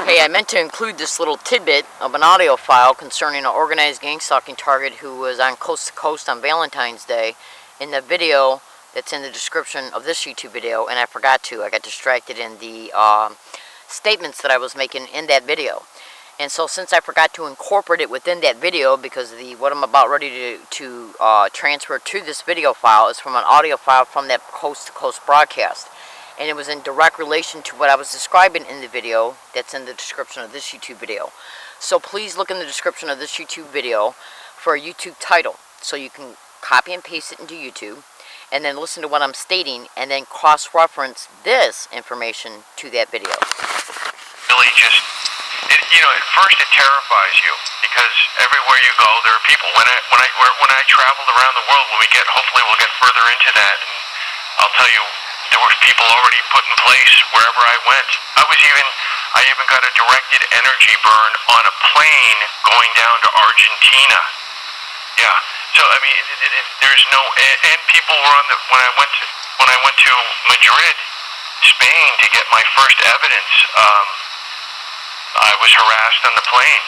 Hey, I meant to include this little tidbit of an audio file concerning an organized gang stalking target who was on Coast to Coast on Valentine's Day in the video that's in the description of this YouTube video, and I forgot to. I got distracted in the statements that I was making in that video. And so since I forgot to incorporate it within that video, because what I'm about ready to transfer to this video file is from an audio file from that Coast to Coast broadcast. And it was in direct relation to what I was describing in the video that's in the description of this YouTube video. So please look in the description of this YouTube video for a YouTube title, so you can copy and paste it into YouTube, and then listen to what I'm stating, and then cross-reference this information to that video. Really just, at first it terrifies you, because everywhere you go there are people. When I traveled around the world, hopefully we'll get further into that, and I'll tell you, there were people already put in place wherever I went. I even got a directed energy burn on a plane going down to Argentina. Yeah. So I mean, there's no, and people were on when I went to Madrid, Spain, to get my first evidence. I was harassed on the plane.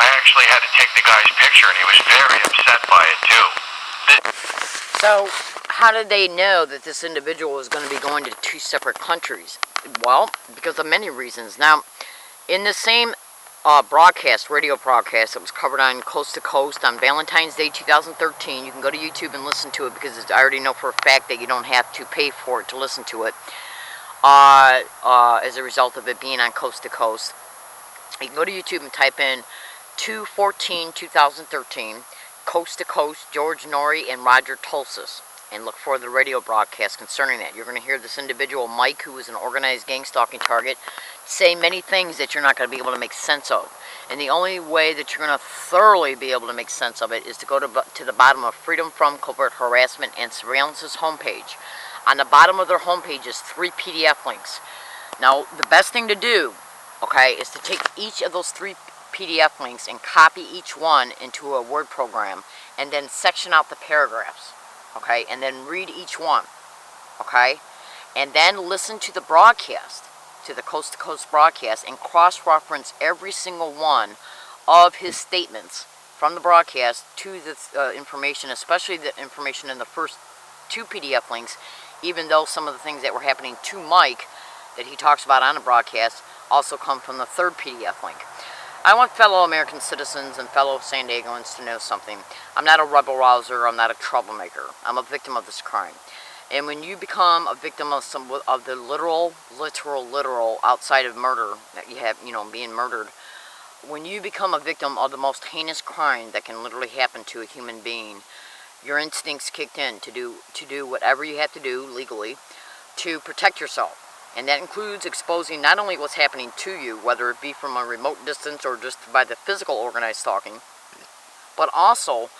I actually had to take the guy's picture, and he was very upset by it too. So, how did they know that this individual was going to be going to two separate countries? Well, because of many reasons. Now, in the same radio broadcast that was covered on Coast to Coast on Valentine's Day 2013, you can go to YouTube and listen to it, because I already know for a fact that you don't have to pay for it to listen to it, as a result of it being on Coast to Coast. You can go to YouTube and type in 2/14/2013, Coast to Coast, George Norrie and Roger Tulsis, and look for the radio broadcast concerning that. You're going to hear this individual, Mike, who is an organized gang stalking target, say many things that you're not going to be able to make sense of. And the only way that you're going to thoroughly be able to make sense of it is to go to the bottom of Freedom from Covert Harassment and Surveillance's homepage. On the bottom of their homepage is 3 PDF links. Now, the best thing to do, okay, is to take each of those 3 PDF links and copy each one into a Word program, and then section out the paragraphs, okay, and then read each one, okay, and then listen to the broadcast, to the Coast to Coast broadcast, and cross-reference every single one of his statements from the broadcast to the information, especially the information in the first 2 PDF links, even though some of the things that were happening to Mike that he talks about on the broadcast also come from the 3rd PDF link. I want fellow American citizens and fellow San Diegoans to know something. I'm not a rebel-rouser, I'm not a troublemaker. I'm a victim of this crime. And when you become a victim of the literal, outside of murder, that you have, being murdered, when you become a victim of the most heinous crime that can literally happen to a human being, your instincts kicked in to do whatever you have to do legally to protect yourself. And that includes exposing not only what's happening to you, whether it be from a remote distance or just by the physical organized stalking, but also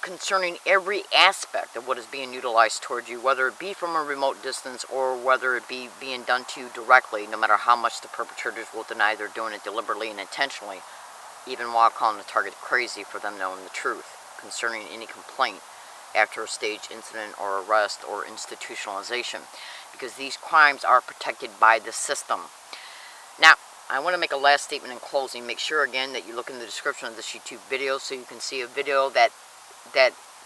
concerning every aspect of what is being utilized towards you, whether it be from a remote distance or whether it be being done to you directly, no matter how much the perpetrators will deny they're doing it deliberately and intentionally, even while calling the target crazy for them knowing the truth concerning any complaint after a staged incident or arrest or institutionalization, because these crimes are protected by the system. Now, I want to make a last statement in closing. Make sure again that you look in the description of this YouTube video so you can see a video that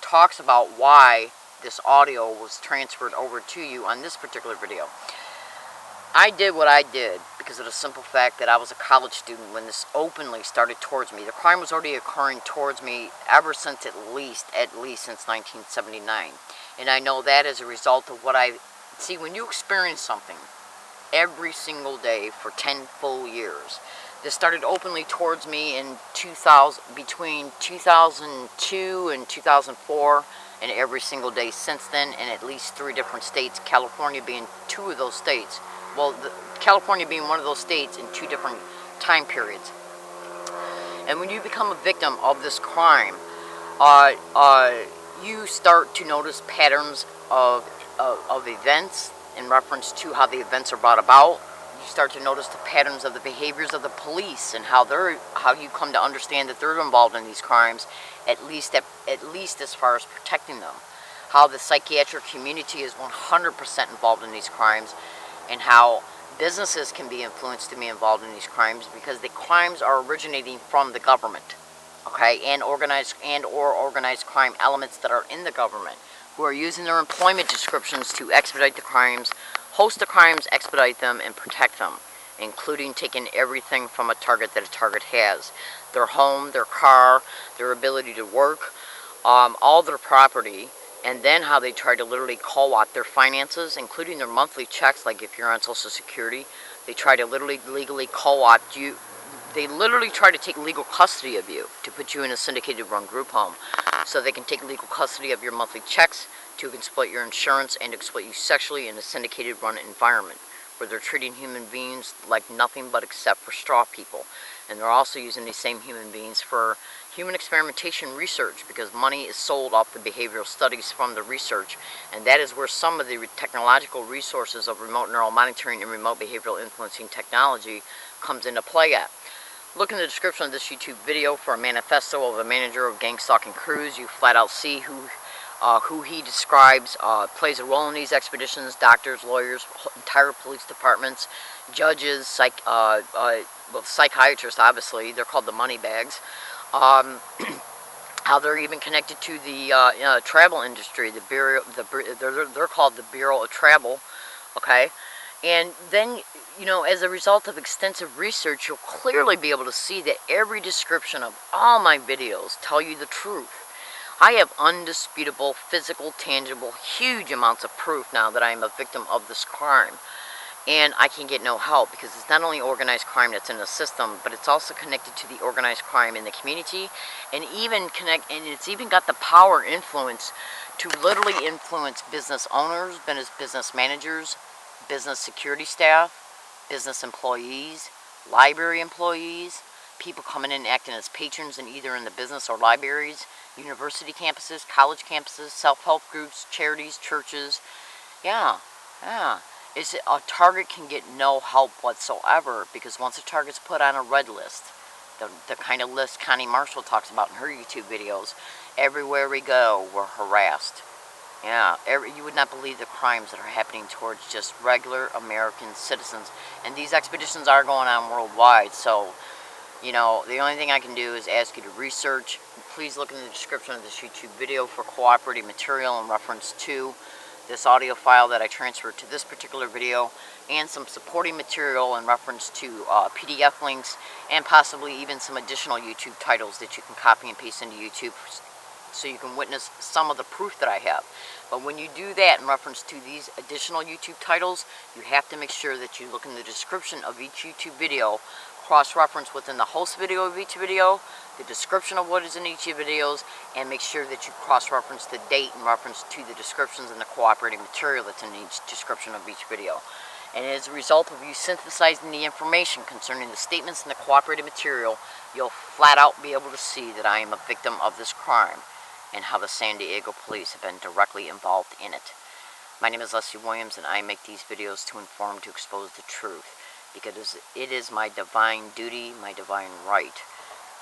talks about why this audio was transferred over to you on this particular video. I did what I did because of the simple fact that I was a college student when this openly started towards me. The crime was already occurring towards me ever since at least since 1979. And I know that as a result of what see, when you experience something every single day for 10 full years, this started openly towards me in between 2002 and 2004, and every single day since then in at least 3 different states, California being 2 of those states. Well, California being one of those states in 2 different time periods. And when you become a victim of this crime, you start to notice patterns of events in reference to how the events are brought about. You start to notice the patterns of the behaviors of the police and how you come to understand that they're involved in these crimes, at least as far as protecting them. How the psychiatric community is 100% involved in these crimes, and how Businesses can be influenced to be involved in these crimes because the crimes are originating from the government, okay, and organized crime elements that are in the government who are using their employment descriptions to expedite the crimes, host the crimes, expedite them, and protect them, including taking everything from a target that a target has: their home, their car, their ability to work, all their property, and then how they try to literally co-opt their finances, including their monthly checks. Like if you're on Social Security, they try to literally legally co-opt you. They literally try to take legal custody of you to put you in a syndicated run group home, so they can take legal custody of your monthly checks, to exploit your insurance, and exploit you sexually in a syndicated run environment where they're treating human beings like nothing but except for straw people. And they're also using these same human beings for human experimentation research, because money is sold off the behavioral studies from the research, and that is where some of the technological resources of remote neural monitoring and remote behavioral influencing technology comes into play at. Look in the description of this YouTube video for a manifesto of a manager of gang stalking crews. You flat out see who he describes plays a role in these expeditions: doctors, lawyers, entire police departments, judges, psychiatrists. Obviously, they're called the money bags. How they're even connected to the travel industry. They're called the Bureau of Travel. Okay, and then, as a result of extensive research, you'll clearly be able to see that every description of all my videos tell you the truth. I have undisputable, physical, tangible, huge amounts of proof now that I am a victim of this crime. And I can get no help, because it's not only organized crime that's in the system, but it's also connected to the organized crime in the community, and it's even got the power influence to literally influence business owners, business managers, business security staff, business employees, library employees, people coming in and acting as patrons in either in the business or libraries, university campuses, college campuses, self-help groups, charities, churches. Yeah. A target can get no help whatsoever, because once a target's put on a red list, the kind of list Connie Marshall talks about in her YouTube videos, everywhere we go, we're harassed. Yeah, you would not believe the crimes that are happening towards just regular American citizens. And these expeditions are going on worldwide, so, the only thing I can do is ask you to research. Please look in the description of this YouTube video for cooperating material in reference to this audio file that I transferred to this particular video, and some supporting material in reference to PDF links, and possibly even some additional YouTube titles that you can copy and paste into YouTube, so you can witness some of the proof that I have. But when you do that in reference to these additional YouTube titles, you have to make sure that you look in the description of each YouTube video, cross-reference within the host video of each video, the description of what is in each of the videos, and make sure that you cross-reference the date in reference to the descriptions and the cooperating material that's in each description of each video. And as a result of you synthesizing the information concerning the statements and the cooperating material, you'll flat out be able to see that I am a victim of this crime, and how the San Diego police have been directly involved in it. My name is Leslie Williams, and I make these videos to inform, to expose the truth, because it is my divine duty, my divine right,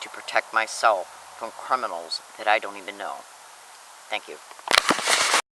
to protect myself from criminals that I don't even know. Thank you.